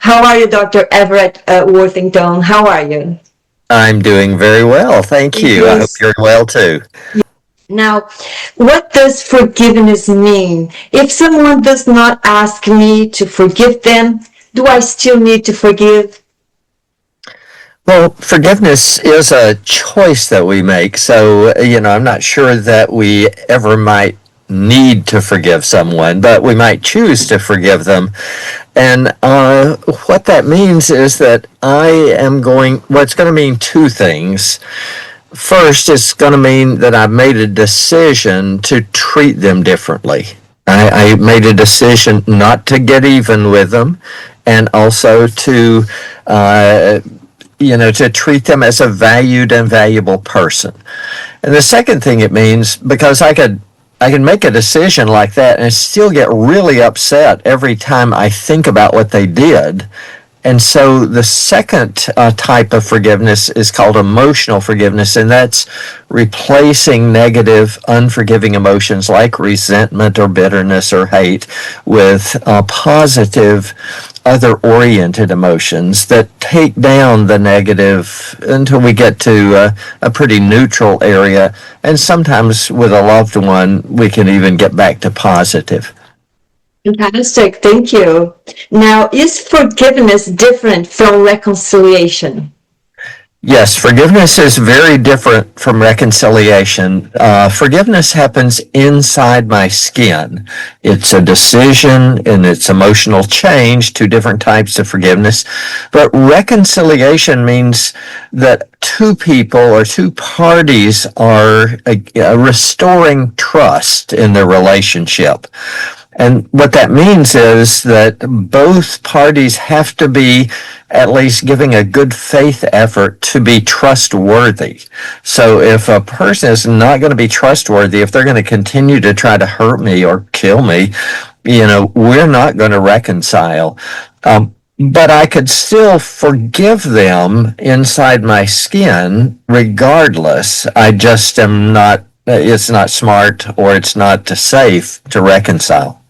How are you, Dr. Everett Worthington? How are you? I'm doing very well, thank you. I hope Yes. you're well too. Now, what does forgiveness mean? If someone does not ask me to forgive them, do I still need to forgive? Well, forgiveness is a choice that we make. So, I'm not sure that we ever might need to forgive someone, but we might choose to forgive them. And what that means is that it's going to mean two things. First, it's going to mean that I've made a decision to treat them differently. I made a decision not to get even with them, and also uh, to treat them as a valued and valuable person. And the second thing it means, because I can make a decision like that and still get really upset every time I think about what they did. And so the second type of forgiveness is called emotional forgiveness, and that's replacing negative, unforgiving emotions like resentment or bitterness or hate with positive, other-oriented emotions that take down the negative until we get to a pretty neutral area. And sometimes with a loved one, we can even get back to positive. Fantastic, thank you. Now, is forgiveness different from reconciliation? Yes, forgiveness is very different from reconciliation. Forgiveness happens inside my skin. It's a decision and it's emotional change, two different types of forgiveness. But reconciliation means that two people or two parties are restoring trust in their relationship. And what that means is that both parties have to be at least giving a good faith effort to be trustworthy. So if a person is not going to be trustworthy, if they're going to continue to try to hurt me or kill me, we're not going to reconcile. But I could still forgive them inside my skin regardless. I just am not, it's not smart or it's not safe to reconcile.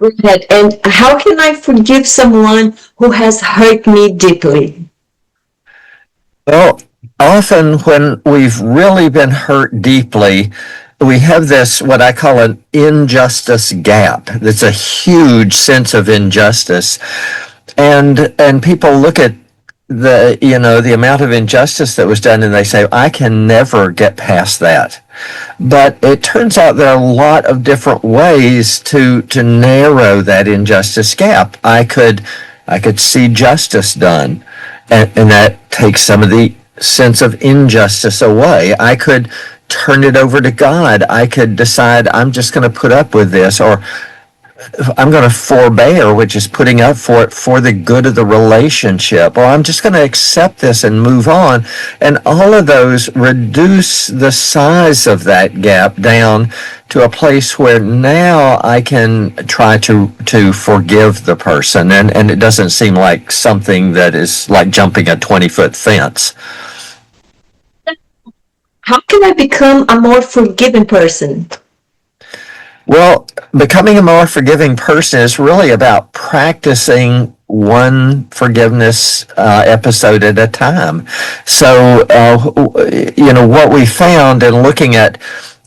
Right. And how can I forgive someone who has hurt me deeply? Well, often when we've really been hurt deeply, we have this, what I call an injustice gap. It's a huge sense of injustice. And people look at the amount of injustice that was done and they say, I can never get past that. But it turns out there are a lot of different ways to narrow that injustice gap. I could see justice done, and that takes some of the sense of injustice away. I could turn it over to God. I could decide I'm just going to put up with this, or I'm going to forbear, which is putting up for it for the good of the relationship, or I'm just going to accept this and move on. And all of those reduce the size of that gap down to a place where now I can try to forgive the person, and it doesn't seem like something that is like jumping a 20-foot fence. How can I become a more forgiving person? Well, becoming a more forgiving person is really about practicing one forgiveness episode at a time. So, what we found in looking at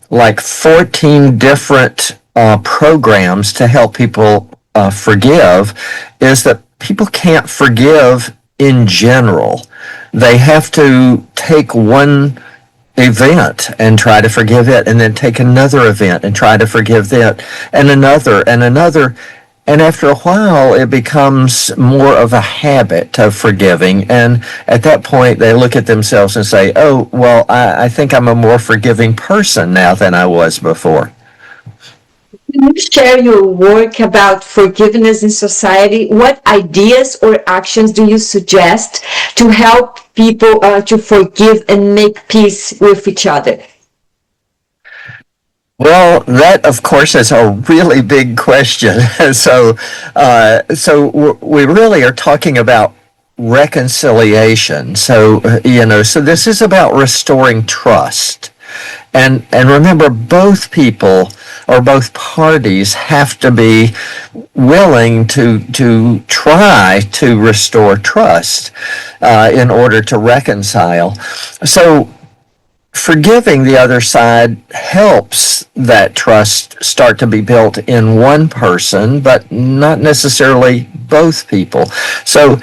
like 14 different programs to help people forgive is that people can't forgive in general. They have to take one event and try to forgive it, and then take another event and try to forgive that, and another and another. And after a while, it becomes more of a habit of forgiving. And at that point, they look at themselves and say, oh, well, I think I'm a more forgiving person now than I was before. Can you share your work about forgiveness in society? What ideas or actions do you suggest to help people to forgive and make peace with each other? Well, that of course is a really big question. So, we really are talking about reconciliation. So, so this is about restoring trust. And remember, both people, or both parties have to be willing to try to restore trust in order to reconcile. So forgiving the other side helps that trust start to be built in one person, but not necessarily both people. So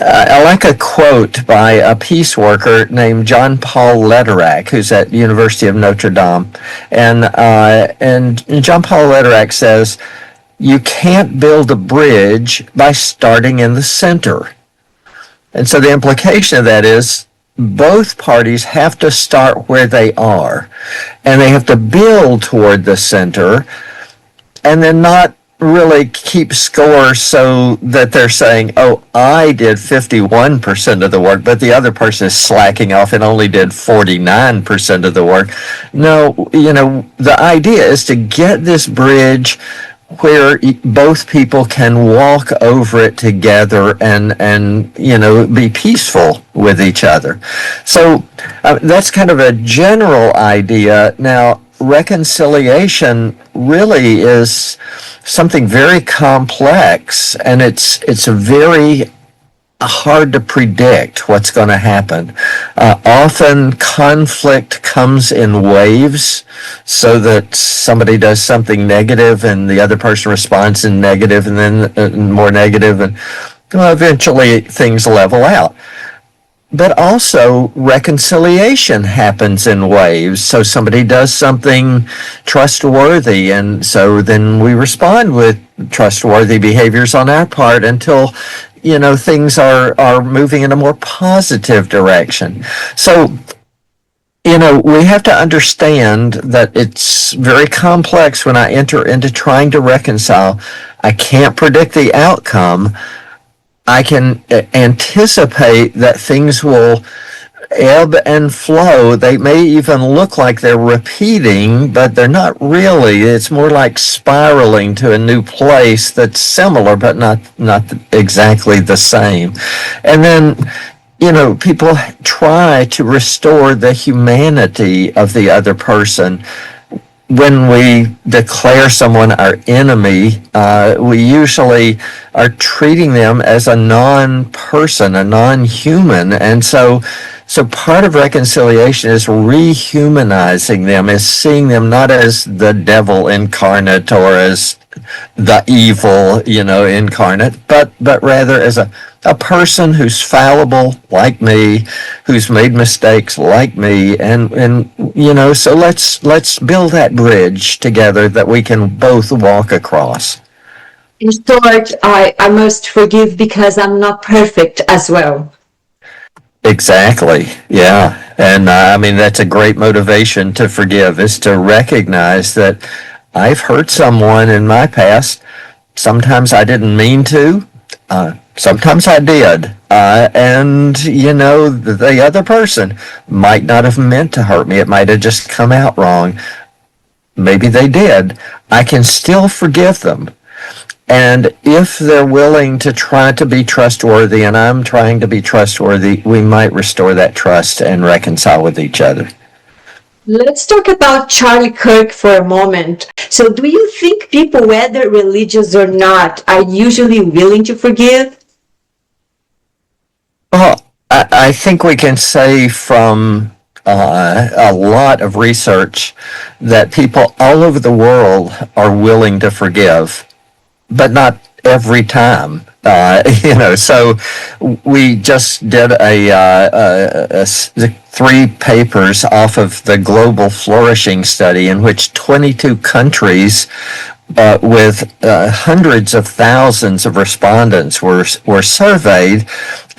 I like a quote by a peace worker named John Paul Lederach, who's at the University of Notre Dame. And John Paul Lederach says, you can't build a bridge by starting in the center. And so the implication of that is both parties have to start where they are, and they have to build toward the center, and then not really keep score so that they're saying, oh, I did 51% of the work, but the other person is slacking off and only did 49% of the work. No, the idea is to get this bridge where both people can walk over it together and be peaceful with each other. So that's kind of a general idea. Now, reconciliation really is something very complex, and it's very hard to predict what's going to happen. Often conflict comes in waves, so that somebody does something negative and the other person responds in negative, and then more negative, and eventually things level out. But also reconciliation happens in waves. So somebody does something trustworthy, and so then we respond with trustworthy behaviors on our part until things are moving in a more positive direction. So we have to understand that it's very complex when I enter into trying to reconcile. I can't predict the outcome. I can anticipate that things will ebb and flow. They may even look like they're repeating, but they're not really. It's more like spiraling to a new place that's similar, but not exactly the same. And then, people try to restore the humanity of the other person. When we declare someone our enemy, we usually are treating them as a non-person, a non-human. And so part of reconciliation is rehumanizing them, is seeing them not as the devil incarnate or as the evil, incarnate, but rather as a person who's fallible like me, who's made mistakes like me, and so let's build that bridge together that we can both walk across. In short, I must forgive because I'm not perfect as well. Exactly. Yeah. And that's a great motivation to forgive, is to recognize that I've hurt someone in my past. Sometimes I didn't mean to. Sometimes I did. And the other person might not have meant to hurt me. It might have just come out wrong. Maybe they did. I can still forgive them. And if they're willing to try to be trustworthy, and I'm trying to be trustworthy, we might restore that trust and reconcile with each other. Let's talk about Charlie Kirk for a moment. So do you think people, whether religious or not, are usually willing to forgive? Well, I think we can say from a lot of research that people all over the world are willing to forgive, but not every time. So we just did a 3 papers off of the Global Flourishing Study, in which 22 countries with hundreds of thousands of respondents were surveyed,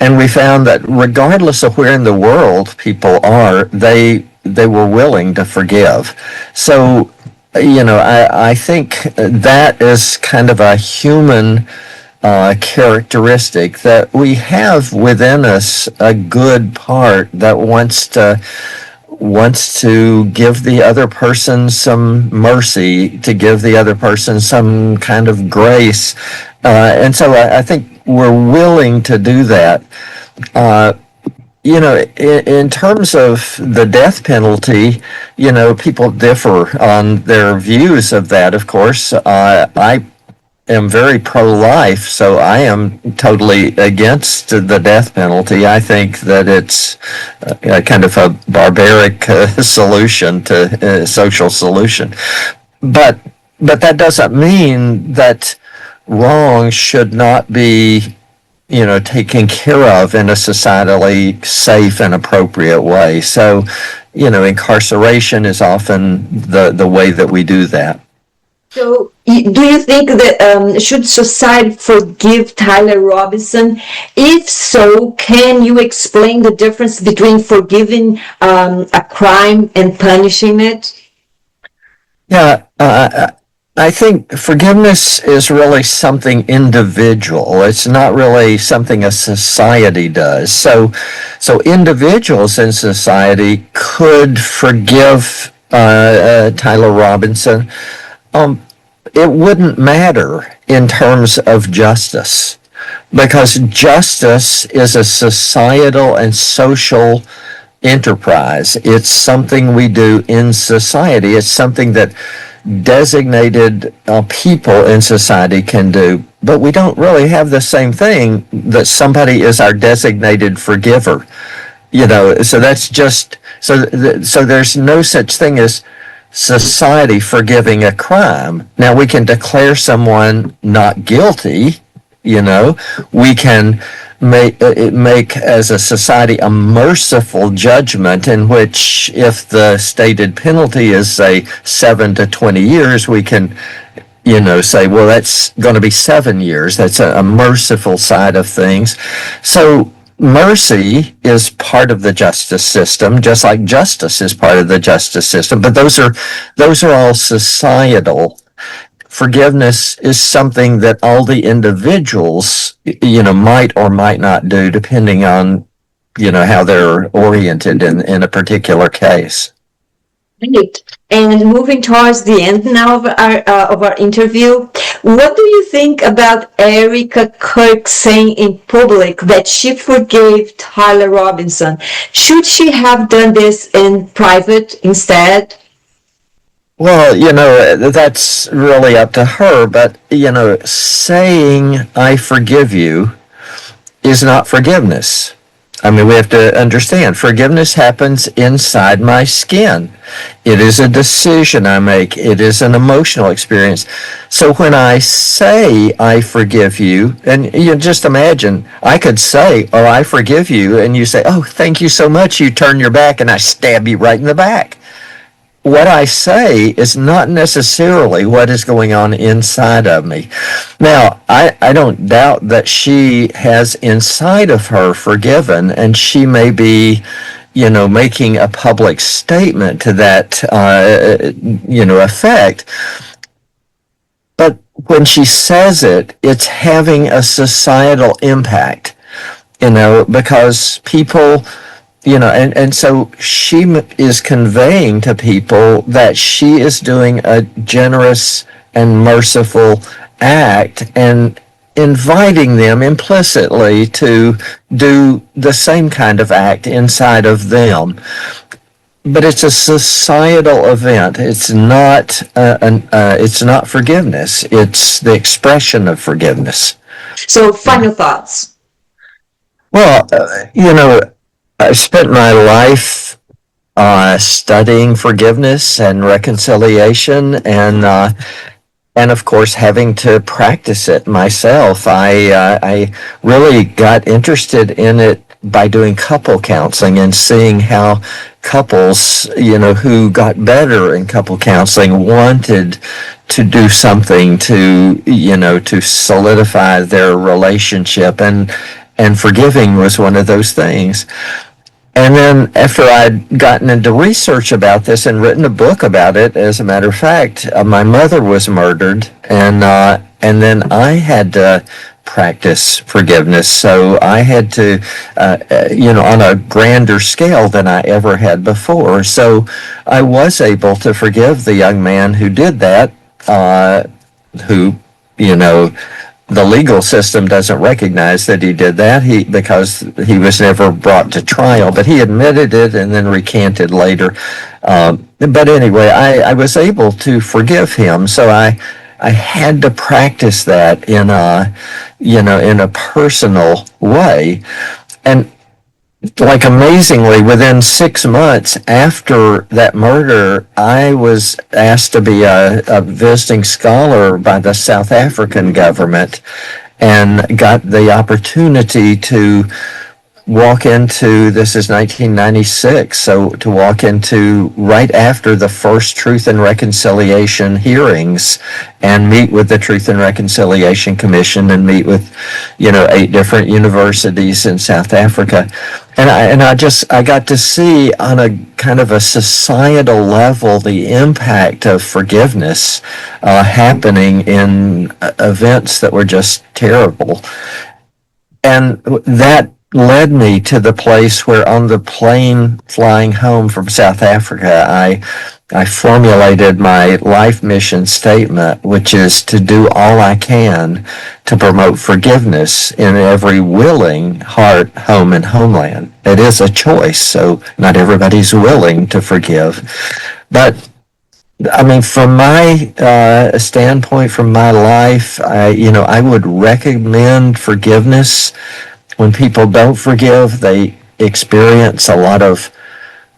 and we found that regardless of where in the world people are, they were willing to forgive. So I think that is kind of a human characteristic, that we have within us a good part that wants to give the other person some mercy, to give the other person some kind of grace. And so I think we're willing to do that. in terms of the death penalty, people differ on their views of that, of course. I am very pro-life, so I am totally against the death penalty. I think that it's kind of a barbaric solution to social solution. But that doesn't mean that wrong should not be taken care of in a societally safe and appropriate way. So, incarceration is often the way that we do that. So, do you think that should society forgive Tyler Robinson? If so, can you explain the difference between forgiving a crime and punishing it? Yeah, I think forgiveness is really something individual. It's not really something a society does. So individuals in society could forgive Tyler Robinson. It wouldn't matter in terms of justice, because justice is a societal and social enterprise. It's something we do in society. It's something that designated people in society can do, but we don't really have the same thing that somebody is our designated forgiver. So that's just so there's no such thing as society forgiving a crime. Now we can declare someone not guilty. We can make as a society a merciful judgment in which, if the stated penalty is, say, 7 to 20 years, we can say, well, that's going to be 7 years. That's a merciful side of things. So mercy is part of the justice system, just like justice is part of the justice system. But those are all societal. Forgiveness is something that all the individuals, might or might not do, depending on, how they're oriented in a particular case. Right. And moving towards the end now of our interview, what do you think about Erica KIRK saying in public that she forgave Tyler Robinson? Should she have done this in private instead? Well, that's really up to her, but, saying I forgive you is not forgiveness. I mean, we have to understand forgiveness happens inside my skin. It is a decision I make. It is an emotional experience. So when I say I forgive you, and you just imagine, I could say, oh, I forgive you, and you say, oh, thank you so much. You turn your back and I stab you right in the back. What I say is not necessarily what is going on inside of me. Now, I don't doubt that she has inside of her forgiven, and she may be, making a public statement to that, effect. But when she says it, it's having a societal impact, because people... and so she is conveying to people that she is doing a generous and merciful act and inviting them implicitly to do the same kind of act inside of them. But it's a societal event. It's not forgiveness. It's the expression of forgiveness. So, final thoughts. Well, I spent my life studying forgiveness and reconciliation, and of course having to practice it myself. I really got interested in it by doing couple counseling and seeing how couples, who got better in couple counseling wanted to do something to solidify their relationship, and forgiving was one of those things. And then after I'd gotten into research about this and written a book about it, as a matter of fact, my mother was murdered, and then I had to practice forgiveness. So I had to, on a grander scale than I ever had before. So I was able to forgive the young man who did that, who, the legal system doesn't recognize that he did that because he was never brought to trial, but he admitted it and then recanted later. But anyway, I was able to forgive him, so I had to practice that in a personal way. And like amazingly, within 6 months after that murder, I was asked to be a visiting scholar by the South African government and got the opportunity to walk into, this is 1996, so to walk into right after the first Truth and Reconciliation hearings and meet with the Truth and Reconciliation Commission and meet with 8 different universities in South Africa. And I got to see on a kind of a societal level the impact of forgiveness happening in events that were just terrible. And that led me to the place where on the plane flying home from South Africa, I formulated my life mission statement, which is to do all I can to promote forgiveness in every willing heart, home, and homeland. It is a choice, so not everybody's willing to forgive. But I mean, from my standpoint, from my life, I would recommend forgiveness. When people don't forgive, they experience a lot of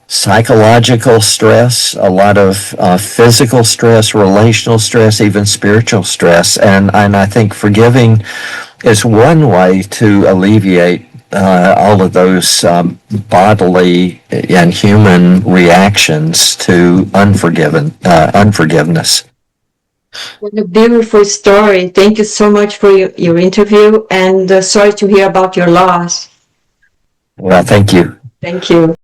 psychological stress, a lot of physical stress, relational stress, even spiritual stress. And I think forgiving is one way to alleviate all of those bodily and human reactions to unforgiveness. What a beautiful story. Thank you so much for your interview, and sorry to hear about your loss. Well, thank you. Thank you.